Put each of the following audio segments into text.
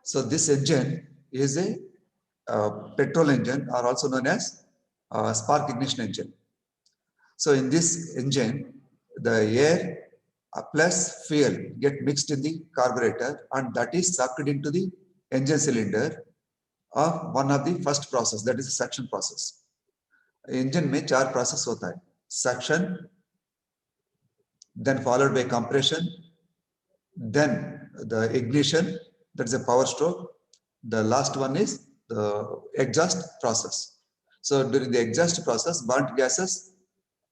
So this engine is a petrol engine, or also known as spark ignition engine. So in this engine, the air plus fuel get mixed in the carburetor, and that is sucked into the engine cylinder of one of the first process, that is the suction process. Engine में 4 process होता है, suction, then followed by compression, then the ignition, that is a power stroke, the last one is the exhaust process. So during the exhaust process, burnt gases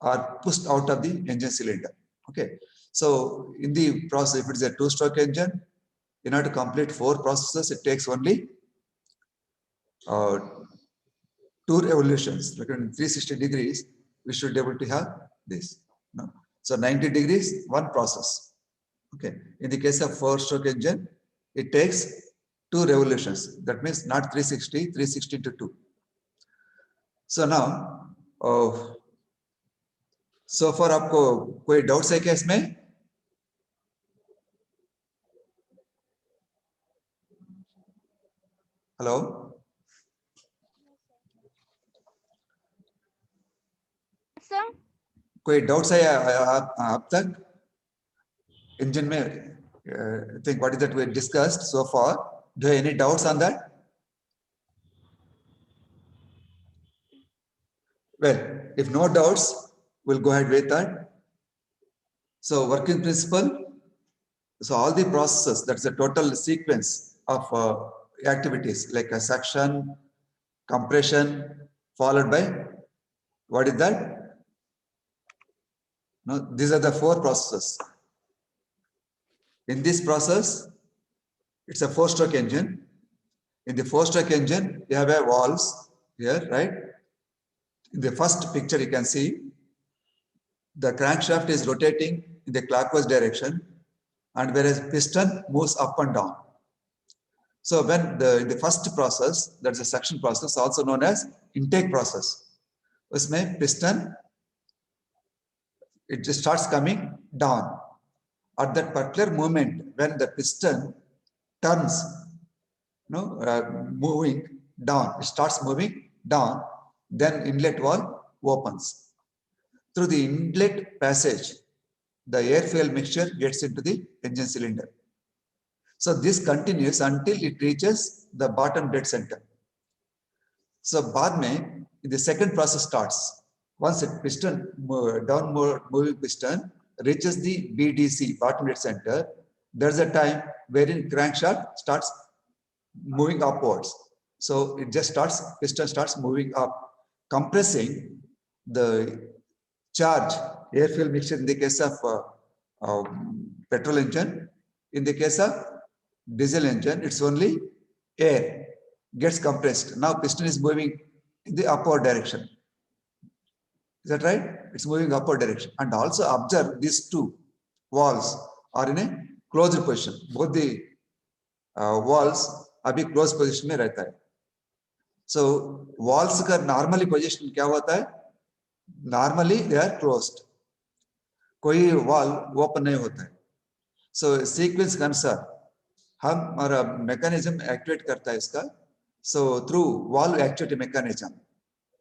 are pushed out of the engine cylinder. Okay, so in the process, if it is a 2-stroke engine, in order to complete 4 processes, it takes only 2 revolutions. Like in 360 degrees, we should be able to have this. No? So 90 degrees, one process. Okay. In the case of 4-stroke engine, it takes 2 revolutions. That means not 360, 360 to 2. So now, so far आपको कोई doubts है क्या इसमें? Hello? Sir? कोई doubts है आप तक? Engine में, I think what is that we discussed so far? Do you have any doubts on that? Well, if no doubts, we'll go ahead with that. So working principle. So all the processes, that's a total sequence of activities like a suction, compression, followed by, what is that? No, these are the 4 processes. In this process, it's a 4-stroke engine. In the 4-stroke engine, you have a valves here, right? In the first picture, you can see the crankshaft is rotating in the clockwise direction, and whereas piston moves up and down. So when in the first process, that's a suction process, also known as intake process. Usme piston, it just starts coming down. At that particular moment, when the piston turns, moving down, it starts moving down, then inlet valve opens. Through the inlet passage, the air fuel mixture gets into the engine cylinder. So this continues until it reaches the bottom dead center. So बाद में the second process starts. Once a piston, downward moving piston reaches the BDC, bottom dead center, there's a time wherein crankshaft starts moving upwards. So it just starts, piston starts moving up, compressing the charge, air fuel mixture in the case of petrol engine. In the case of diesel engine, it's only air gets compressed. Now piston is moving in the upward direction. Is that right? It's moving upward direction. And also observe these 2 walls are in a closed position. Both the walls अभी closed position में रहता है. So walls का normally position क्या होता है? Normally they are closed. कोई wall open नहीं होता है. So sequence के अनुसार हमारा mechanism activate करता है इसका. So through valve actuator mechanism.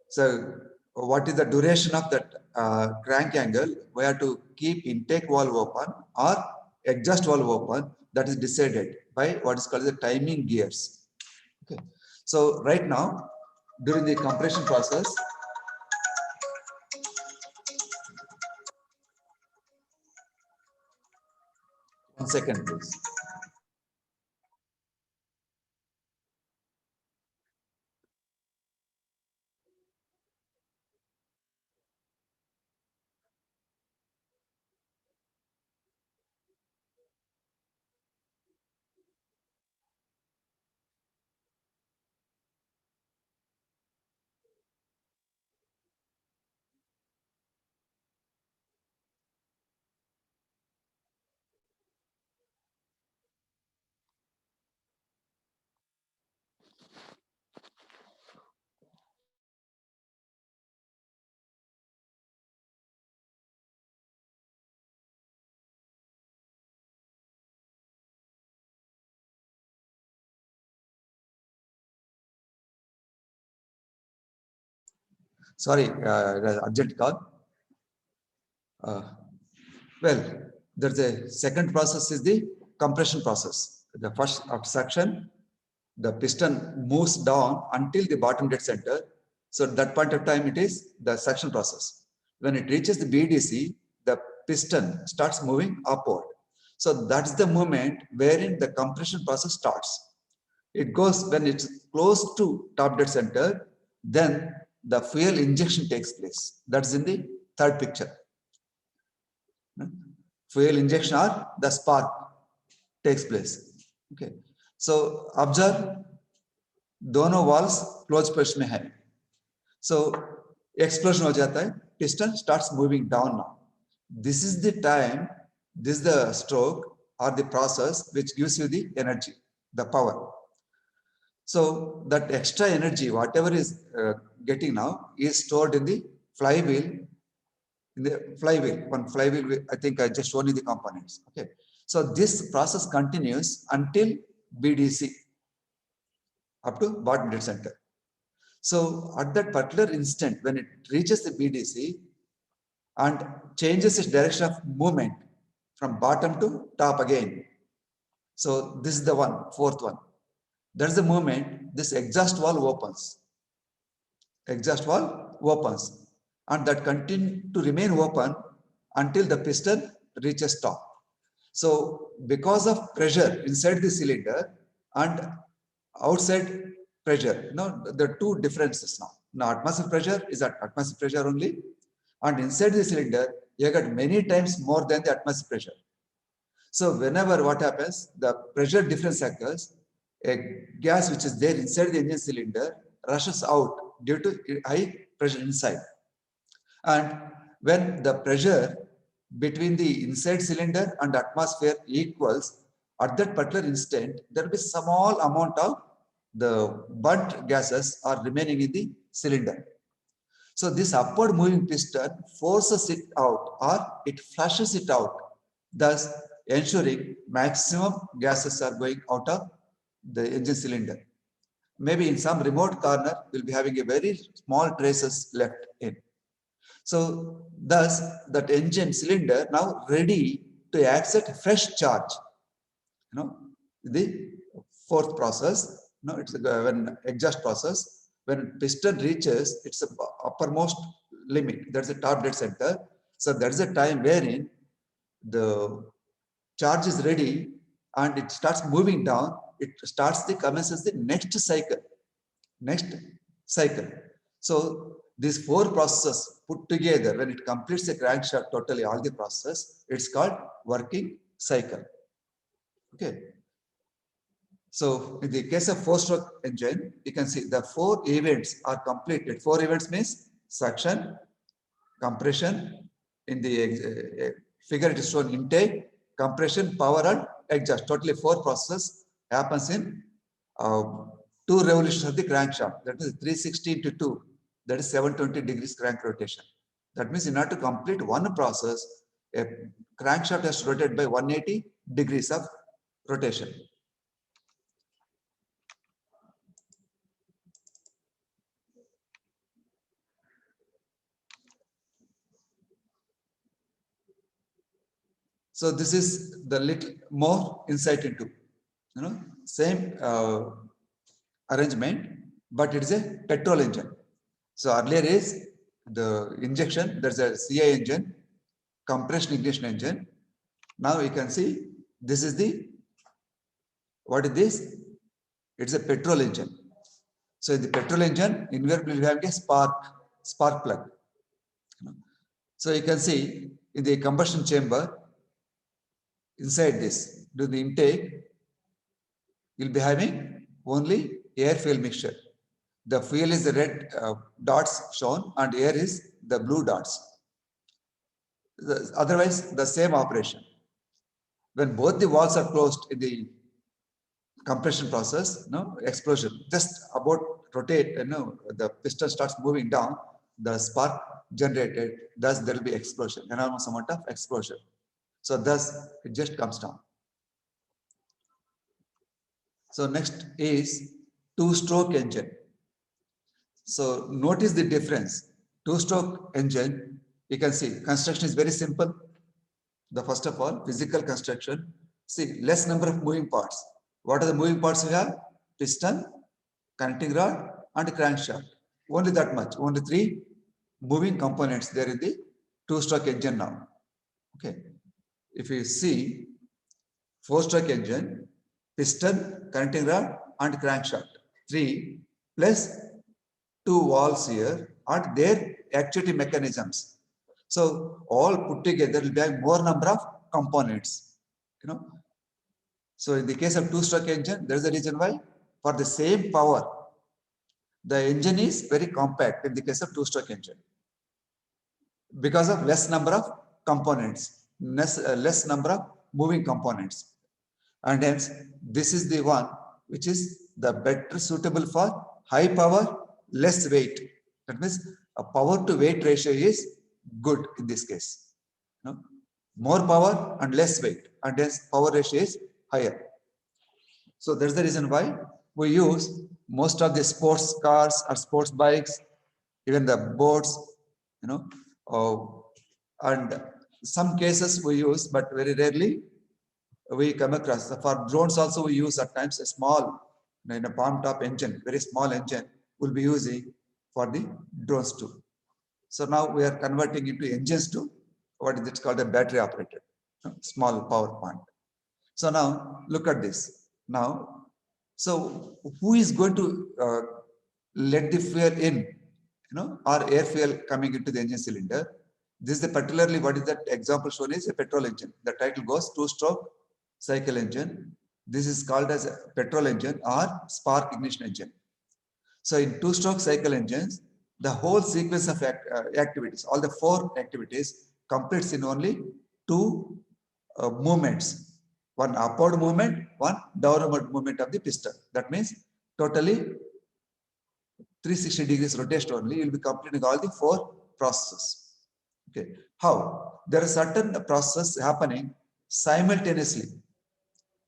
So what is the duration of that crank angle? We have to keep intake valve open or exhaust valve open. That is decided by what is called the timing gears. Okay. So right now, during the compression process, one second please. Sorry, urgent call. Well, there's a second process is the compression process. The first suction, the piston moves down until the bottom dead center. So at that point of time, it is the suction process. When it reaches the BDC, the piston starts moving upward. So that's the moment wherein the compression process starts. It goes when it's close to top dead center, then the fuel injection takes place. That's in the third picture. Fuel injection or the spark takes place. Okay. So observe दोनों valves closed position में है. So explosion हो जाता है. Piston starts moving down now. This is the time, this is the stroke or the process which gives you the energy, the power. So that extra energy, whatever is getting now, is stored in the flywheel. In the flywheel, one flywheel, I think I just shown you the components. Okay. So this process continues until BDC, up to bottom dead center. So at that particular instant, when it reaches the BDC and changes its direction of movement from bottom to top again. So this is the one, fourth one. That's the moment this exhaust valve opens. Exhaust valve opens, and that continue to remain open until the piston reaches top. So because of pressure inside the cylinder and outside pressure, there are two differences now. Now atmospheric pressure is at atmospheric pressure only, and inside the cylinder you get many times more than the atmospheric pressure. So whenever what happens, the pressure difference occurs, a gas which is there inside the engine cylinder rushes out due to high pressure inside. And when the pressure between the inside cylinder and atmosphere equals, at that particular instant, there will be small amount of the burnt gases are remaining in the cylinder. So this upward moving piston forces it out or it flushes it out, thus ensuring maximum gases are going out of the engine cylinder. Maybe in some remote corner, we'll be having a very small traces left in. So thus that engine cylinder now ready to accept fresh charge. The fourth process, it's when exhaust process, when piston reaches its uppermost limit, that's the top dead center. So that's the time wherein the charge is ready and it starts moving down. It commences the next cycle. So these four processes put together, when it completes the crankshaft totally, all the process, it's called working cycle. Okay. So in the case of four-stroke engine, you can see the four events are completed. Four events means suction, compression. In the figure, it is shown intake, compression, power, and exhaust. Totally four processes happens in 2 revolutions of the crankshaft. That is 360 into 2. That is 720 degrees crank rotation. That means in order to complete one process, a crankshaft has to rotate by 180 degrees of rotation. So this is the little more insight into, same arrangement, but it is a petrol engine. So earlier is the injection, there's a CI engine, compression ignition engine. Now you can see this is what is this? It's a petrol engine. So in the petrol engine, invariably we have a spark plug. So you can see in the combustion chamber, inside this, do the intake, you'll be having only air fuel mixture. The fuel is the red dots shown and air is the blue dots. Otherwise, the same operation. When both the valves are closed in the compression process, explosion, just about rotate, the piston starts moving down, the spark generated, thus there will be explosion, enormous amount of explosion. So thus it just comes down. So next is two-stroke engine. So notice the difference. two-stroke engine, you can see construction is very simple. The first of all, physical construction. See, less number of moving parts. What are the moving parts we have? Piston, connecting rod, and crankshaft. Only that much. Only three moving components there in the two-stroke engine now. Okay. If you see four-stroke engine, piston, connecting rod, and crankshaft. Three plus two valves here and their actuating mechanisms. So all put together will be more number of components. You know. So in the case of two-stroke engine, there is a reason why for the same power, the engine is very compact in the case of two-stroke engine because of less number of components, less number of moving components. And hence, this is the one which is the better suitable for high power, less weight. That means a power to weight ratio is good in this case. You know, more power and less weight, and hence power ratio is higher. So that's the reason why we use most of the sports cars or sports bikes, even the boats, you know, and some cases we use, but very rarely we come across. For drones also we use at times a small, in a palm top engine, very small engine we'll be using for the drones too. So now we are converting into engines to what is it called a battery operated, small power plant. So now look at this. Now, so who is going to let the fuel in, you know, or air fuel coming into the engine cylinder? This is the particularly what is that example shown is a petrol engine. The title goes two-stroke cycle engine. This is called as a petrol engine or spark ignition engine. So in two-stroke cycle engines, the whole sequence of activities, all the four activities completes in only two movements. One upward movement, one downward movement of the piston. That means totally 360 degrees rotation only. You will be completing all the four processes. Okay. How? There are certain processes happening simultaneously.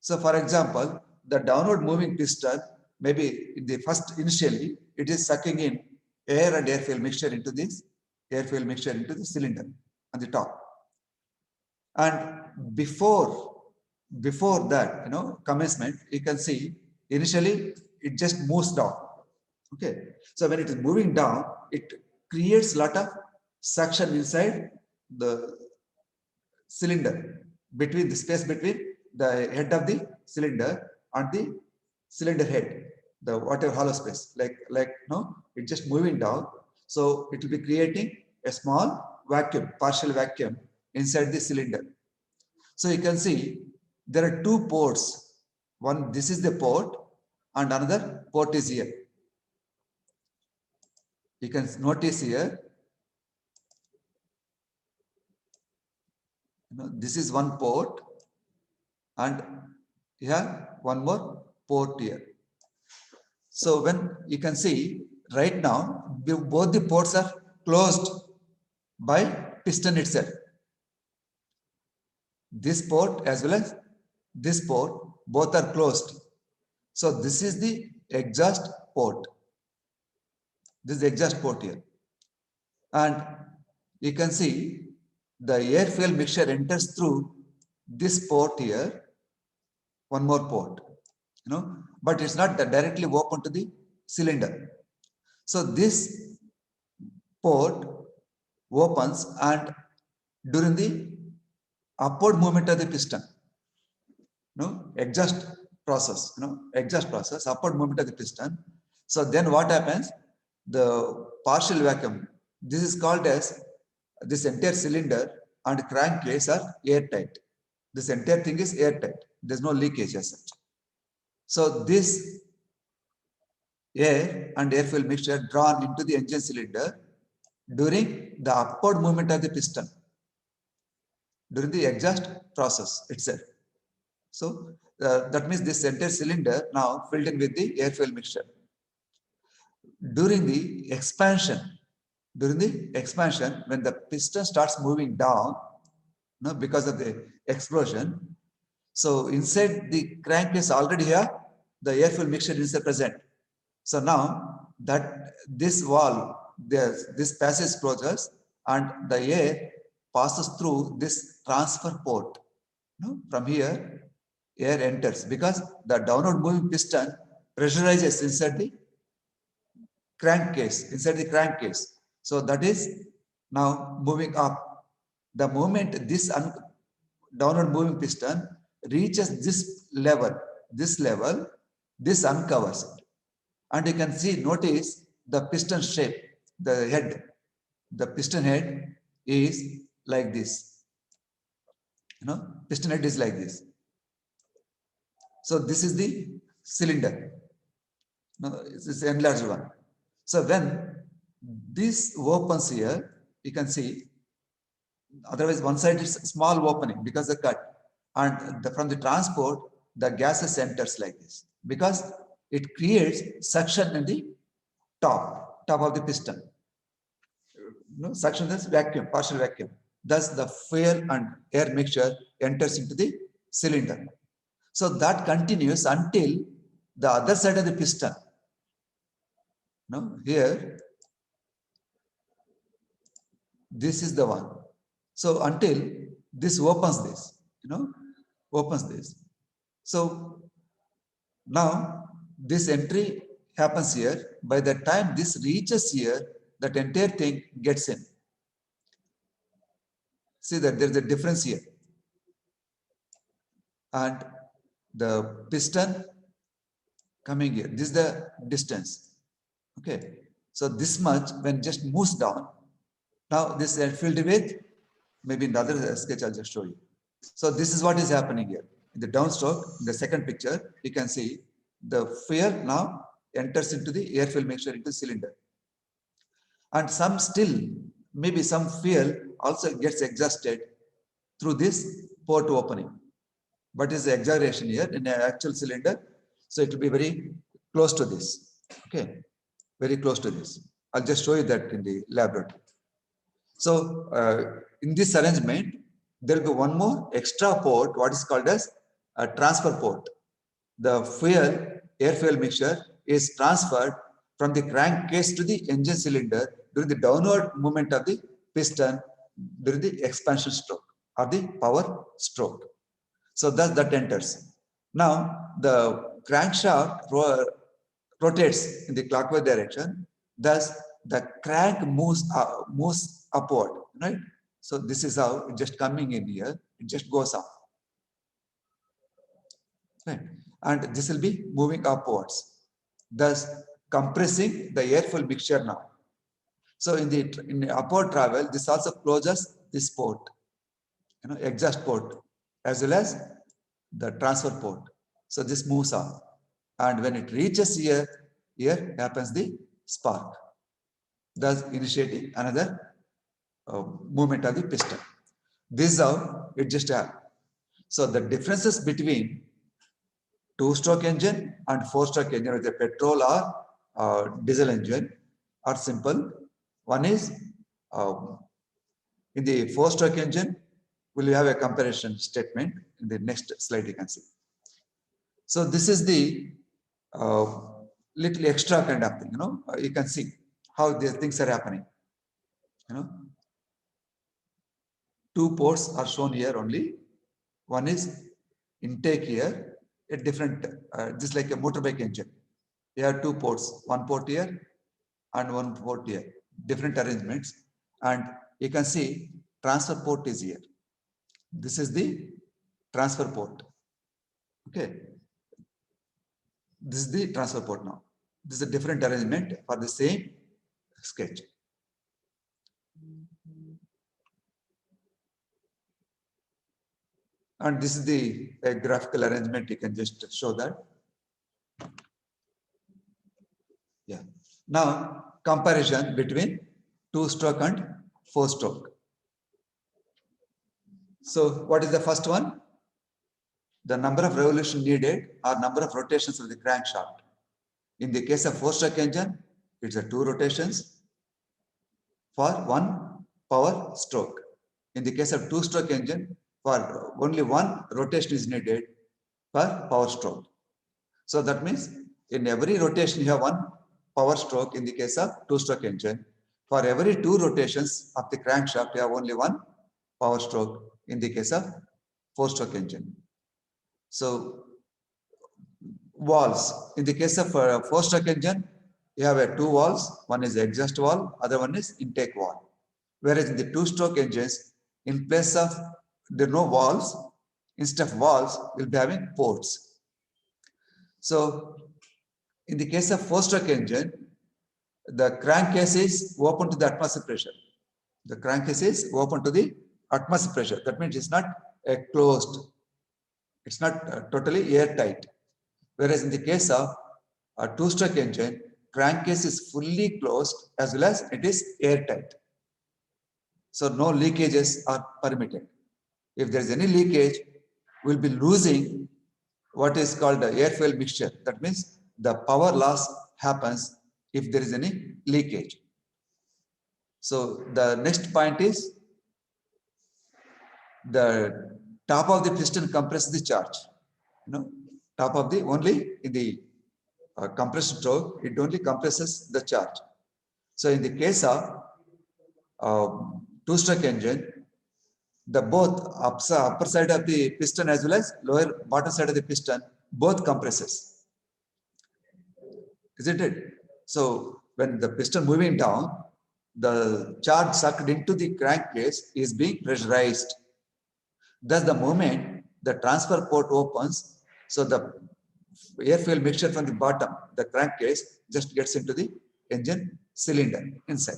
So for example, the downward moving piston, maybe in the first initially, it is sucking in air and air fuel mixture into this air fuel mixture into the cylinder on the top. And before that, you know, commencement, you can see initially it just moves down. Okay. So when it is moving down, it creates a lot of suction inside the cylinder, between the space between the head of the cylinder and the cylinder head, the whatever hollow space, like no, it's just moving down. So it will be creating a small vacuum, partial vacuum inside the cylinder. So you can see there are two ports. One, this is the port, and another port is here. You can notice here, you know, this is one port, and you have one more port here. So when you can see right now, both the ports are closed by piston itself. This port as well as this port, both are closed. So this is the exhaust port. This is the exhaust port here. And you can see the air fuel mixture enters through this port here, one more port, you know, but it's not directly open to the cylinder. So this port opens, and during the upward movement of the piston, exhaust process, upward movement of the piston. So then what happens? The partial vacuum, this is called as, this entire cylinder and crankcase are airtight. This entire thing is airtight. There's no leakage as such. So this air and air fuel mixture drawn into the engine cylinder during the upward movement of the piston, during the exhaust process itself. So that means this entire cylinder now filled in with the air fuel mixture. During the expansion, when the piston starts moving down, because of the explosion, so inside the crankcase already here, the air fuel mixture is present. So now that this valve, this passage closes and the air passes through this transfer port. From here, air enters because the downward moving piston pressurizes inside the crankcase. So that is now moving up. The moment this downward moving piston reaches this level, this uncovers it. And you can see, notice the piston shape, the piston head is like this. Piston head is like this. So this is the cylinder. This is the enlarged one. So when this opens here, you can see, otherwise one side is small opening because the cut, and from the transport, the gases enters like this because it creates suction in the top of the piston. Suction is vacuum, partial vacuum. Thus, the fuel and air mixture enters into the cylinder. So that continues until the other side of the piston. Here, this is the one. So until this opens this, opens this. So now this entry happens here. By the time this reaches here, that entire thing gets in. See that there is a difference here. And the piston coming here, this is the distance. Okay. So this much when just moves down. Now this is filled with, maybe in the other sketch I'll just show you. So this is what is happening here. In the downstroke, in the second picture, you can see the fuel now enters into the air fuel mixture into cylinder. And some still, maybe some fuel also gets exhausted through this port opening. But is the exaggeration here in an actual cylinder. So it will be very close to this. Okay, very close to this. I'll just show you that in the laboratory. So in this arrangement, there will be one more extra port, what is called as a transfer port. The air fuel mixture is transferred from the crankcase to the engine cylinder during the downward movement of the piston during the expansion stroke or the power stroke. So thus that enters. Now the crankshaft rotates in the clockwise direction. Thus the crank moves upward, right? So this is how it just coming in here. It just goes up, right? And this will be moving upwards, thus compressing the air fuel mixture now. So in the upward travel, this also closes this port, exhaust port, as well as the transfer port. So this moves on, and when it reaches here happens the spark, thus initiating another movement of the piston. This is how it just happens. So the differences between two-stroke engine and four-stroke engine with a petrol or diesel engine are simple. One is in the four-stroke engine, we'll have a comparison statement in the next slide you can see. So this is the little extra kind of thing, you can see how these things are happening. Two ports are shown here only. One is intake here, a different, just like a motorbike engine. You have two ports, one port here and one port here, different arrangements. And you can see transfer port is here. This is the transfer port. Okay. This is the transfer port now. This is a different arrangement for the same sketch. And this is the graphical arrangement. You can just show that. Yeah. Now, comparison between two-stroke and four-stroke. So, what is the first one? The number of revolutions needed or number of rotations of the crankshaft. In the case of four-stroke engine, it's a 2 rotations for 1 power stroke. In the case of two-stroke engine, for only 1 rotation is needed per power stroke. So that means in every rotation you have 1 power stroke in the case of two-stroke engine. For every 2 rotations of the crankshaft, you have only 1 power stroke in the case of 4-stroke engine. So valves, in the case of 4-stroke engine, you have 2 valves. One is exhaust valve, other one is intake valve. Whereas in the 2-stroke engines, in place of there are no valves, instead of valves, we'll be having ports. So in the case of 4-stroke engine, the crankcase is open to the atmospheric pressure. The crankcase is open to the atmospheric pressure. That means it's not closed. It's not totally airtight. Whereas in the case of a 2-stroke engine, crankcase is fully closed as well as it is airtight. So no leakages are permitted. If there is any leakage, we'll be losing what is called the air-fuel mixture. That means the power loss happens if there is any leakage. So the next point is the top of the piston compresses the charge. Top of the only in the compressed stroke, it only compresses the charge. So in the case of 2-stroke engine, the both upper side of the piston as well as lower bottom side of the piston both compresses, isn't it? So when the piston moving down, the charge sucked into the crankcase is being pressurized. Thus the moment the transfer port opens, so the air-fuel mixture from the bottom, the crankcase, just gets into the engine cylinder inside.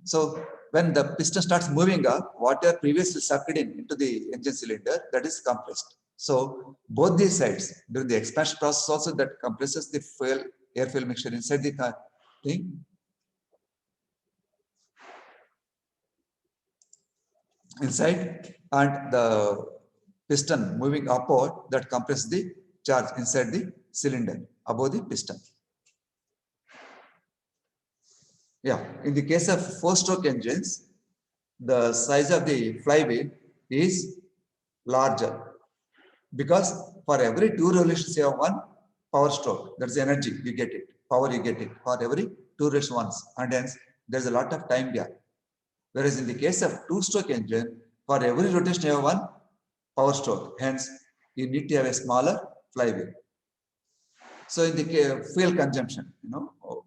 So when the piston starts moving up, water previously sucked into the engine cylinder, that is compressed. So both these sides, during the expansion process also, that compresses the air-fuel mixture inside the thing. Inside, and the piston moving upward, that compresses the charge inside the cylinder above the piston. Yeah, in the case of 4-stroke engines, the size of the flywheel is larger because for every 2 revolutions you have 1 power stroke. That's the energy you get it, power you get it for every 2 revolutions once, and hence there's a lot of time gap. Whereas in the case of 2-stroke engine, for every rotation you have 1 power stroke. Hence, you need to have a smaller flywheel. So in the fuel consumption,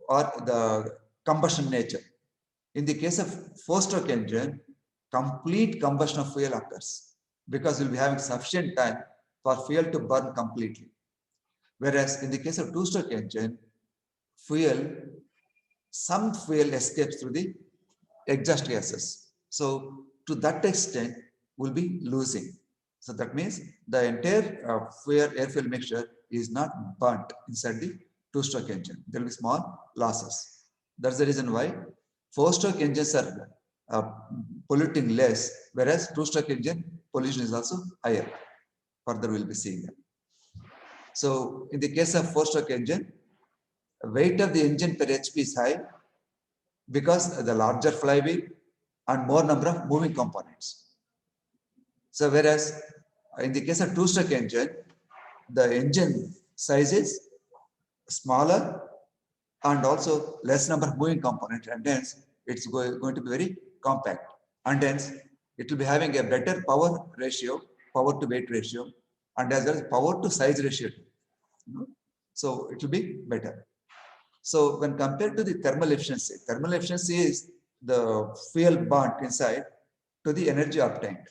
or the combustion nature. In the case of 4-stroke engine, complete combustion of fuel occurs because we'll be having sufficient time for fuel to burn completely. Whereas in the case of 2-stroke engine, some fuel escapes through the exhaust gases. So to that extent, we'll be losing. So that means the entire air-fuel mixture is not burnt inside the 2-stroke engine. There will be small losses. That's the reason why 4-stroke engines are polluting less, whereas 2-stroke engine pollution is also higher. Further, we'll be seeing that. So in the case of 4-stroke engine, weight of the engine per HP is high because the larger flywheel and more number of moving components. So whereas in the case of 2-stroke engine, the engine size is smaller and also less number of moving components, and hence it's going to be very compact, and hence it will be having a better power ratio, power to weight ratio, and as well as power to size ratio. So it will be better. So when compared to the thermal efficiency is the fuel burnt inside to the energy obtained.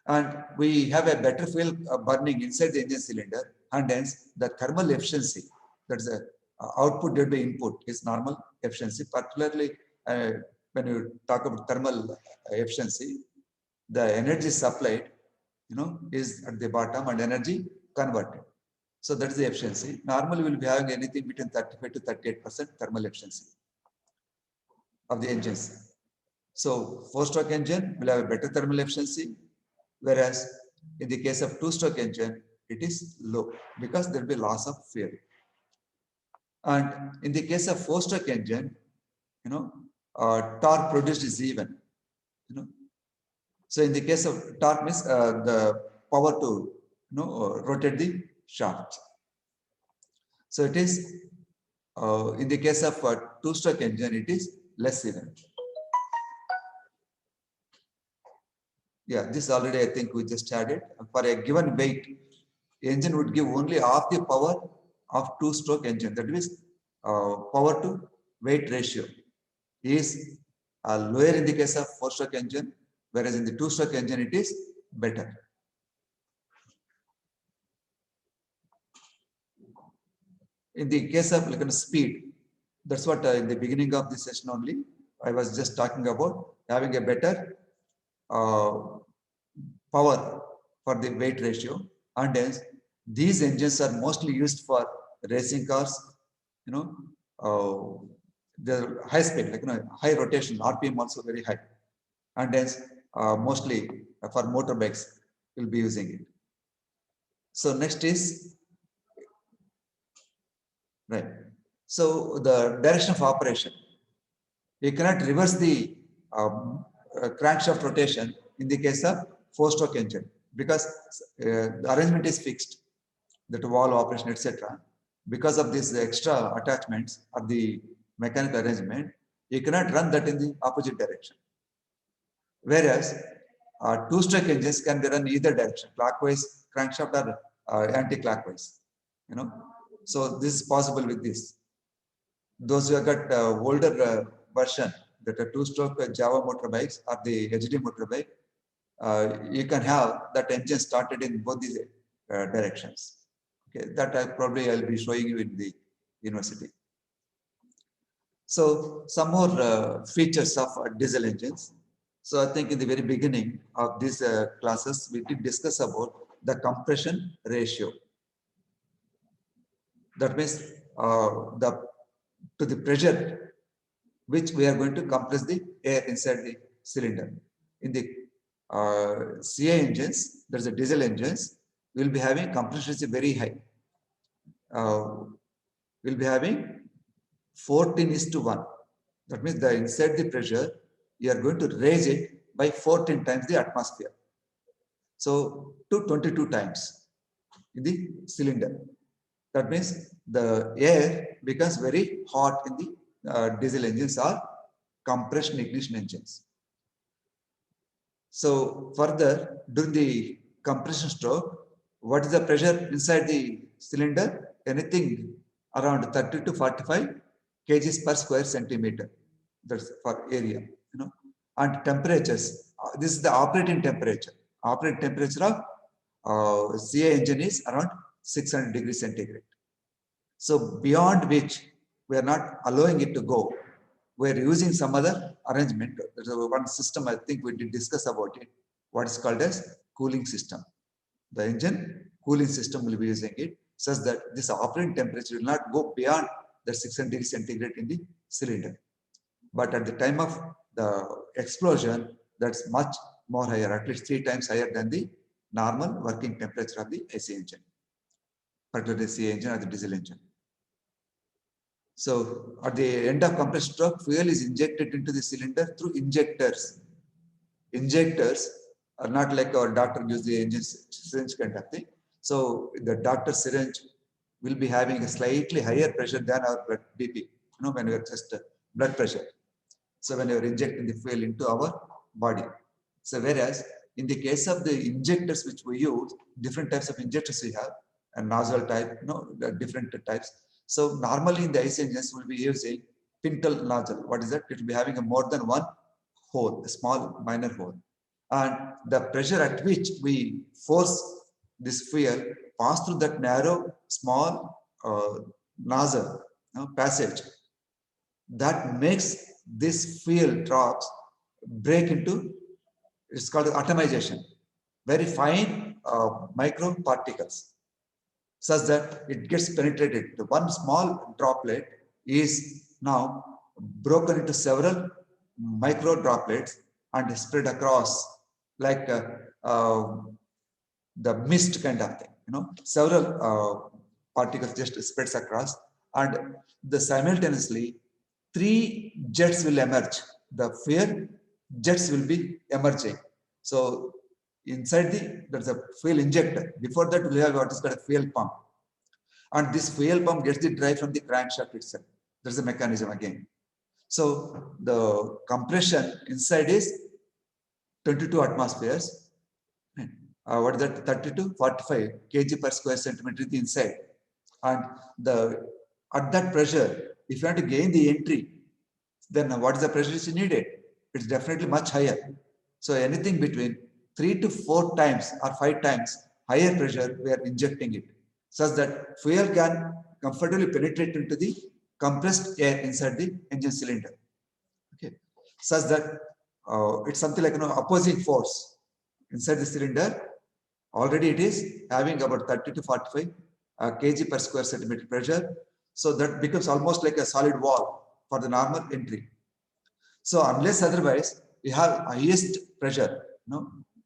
And we have a better fuel burning inside the engine cylinder, and hence the thermal efficiency, that's the output divided by input, is normal efficiency. Particularly when you talk about thermal efficiency, the energy supplied, is at the bottom and energy converted. So that is the efficiency. Normally, we'll be having anything between 35 to 38% thermal efficiency of the engines. So 4-stroke engine will have a better thermal efficiency, whereas in the case of 2-stroke engine, it is low because there will be loss of fuel. And in the case of 4-stroke engine, torque produced is even. So in the case of torque means the power to rotate the shaft. So it is In the case of a two-stroke engine, it is less even. Yeah, this already I think we just had it. For a given weight, engine would give only half the power of two-stroke engine. That means power to weight ratio is lower in the case of four-stroke engine, whereas in the two-stroke engine it is better. In the case of like speed, that's what in the beginning of this session only I was just talking about, having a better power for the weight ratio, and hence these engines are mostly used for racing cars, you know, the high speed, like high rotation, RPM also very high, and hence mostly for motorbikes will be using it. So next is right. So the direction of operation, you cannot reverse the crankshaft rotation in the case of four-stroke engine because the arrangement is fixed, that valve operation, etc. Because of these extra attachments of the mechanical arrangement, you cannot run that in the opposite direction. Whereas two-stroke engines can be run either direction, clockwise crankshaft or anti-clockwise. So this is possible with this. Those who have got older version, that are two-stroke Java motorbikes or the HD motorbike, you can have that engine started in both these directions. Okay, that I'll be showing you in the university. So some more features of diesel engines. So I think in the very beginning of these classes, we did discuss about the compression ratio. That means to the pressure which we are going to compress the air inside the cylinder. In the CA engines, there's a diesel engines, we'll be having compression ratio very high. We'll be having 14:1. That means the inside the pressure, you are going to raise it by 14 times the atmosphere. So to 22 times in the cylinder. That means the air becomes very hot in the diesel engines or compression ignition engines. So further, during the compression stroke, what is the pressure inside the cylinder? Anything around 30 to 45 kgs per square centimeter. That's for area, And temperatures. This is the operating temperature. Operating temperature of CA engine is around 600 degrees centigrade. So beyond which we are not allowing it to go. We are using some other arrangement. There's one system I think we did discuss about it. What is called as cooling system. The engine cooling system will be using it such that this operating temperature will not go beyond the 600 degrees centigrade in the cylinder. But at the time of the explosion, that's much more higher, at least 3 times higher than the normal working temperature of the AC engine, particularly the CA engine or the diesel engine. So at the end of compression stroke, fuel is injected into the cylinder through injectors. Injectors are not like our doctor gives the engine syringe kind of thing. So the doctor syringe will be having a slightly higher pressure than our blood BP, when we are just blood pressure. So when you are injecting the fuel into our body. So whereas in the case of the injectors which we use, different types of injectors we have, a nozzle type, the different types. So normally in the IC engines we'll be using pintle nozzle. What is that? It will be having a more than one hole, a small minor hole. And the pressure at which we force this fuel pass through that narrow, small nozzle passage, that makes this fuel drops break into, it's called atomization, very fine micro particles, such that it gets penetrated. The one small droplet is now broken into several micro droplets and spread across like the mist kind of thing. Several particles just spreads across, and the simultaneously 3 jets will emerge. The fuel jets will be emerging. So inside there's a fuel injector. Before that, we have what is called a fuel pump. and this fuel pump gets the drive from the crankshaft itself. There's a mechanism again. So the compression inside is 22 atmospheres. What is that? 32, 45 kg per square centimeter is the inside. And at that pressure, if you want to gain the entry, then what is the pressure is needed? It's definitely much higher. So anything between 3 to 4 times or 5 times higher pressure, we are injecting it, such that fuel can comfortably penetrate into the compressed air inside the engine cylinder. Okay, such that it's something like opposing force inside the cylinder. Already it is having about 30 to 45 kg per square centimeter pressure. So that becomes almost like a solid wall for the normal entry. So unless otherwise, we have highest pressure,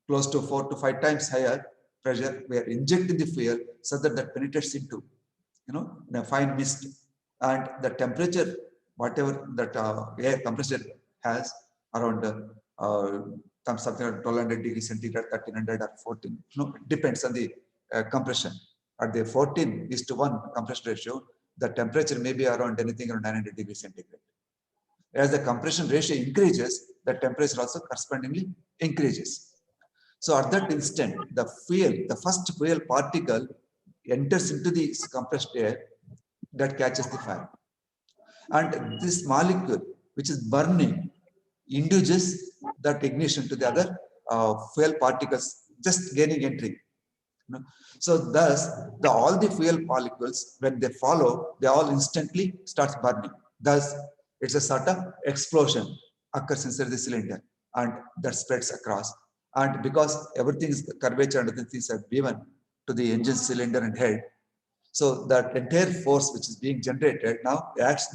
close to 4 to 5 times higher pressure, we are injecting the fuel so that penetrates into, in a fine mist, and the temperature, whatever that air compressor has around something like 1200 degrees centigrade, 1300 or 14, it depends on the compression. At the 14:1 compression ratio, the temperature may be around anything around 900 degrees centigrade. As the compression ratio increases, the temperature also correspondingly increases. So at that instant, the first fuel particle enters into the compressed air that catches the fire. And this molecule, which is burning, induces that ignition to the other fuel particles, just gaining entry. So thus, all the fuel molecules, when they follow, they all instantly starts burning. Thus, it's a sort of explosion occurs inside the cylinder, and that spreads across. And because everything is curvature and other things are given to the engine cylinder and head, so that entire force which is being generated now acts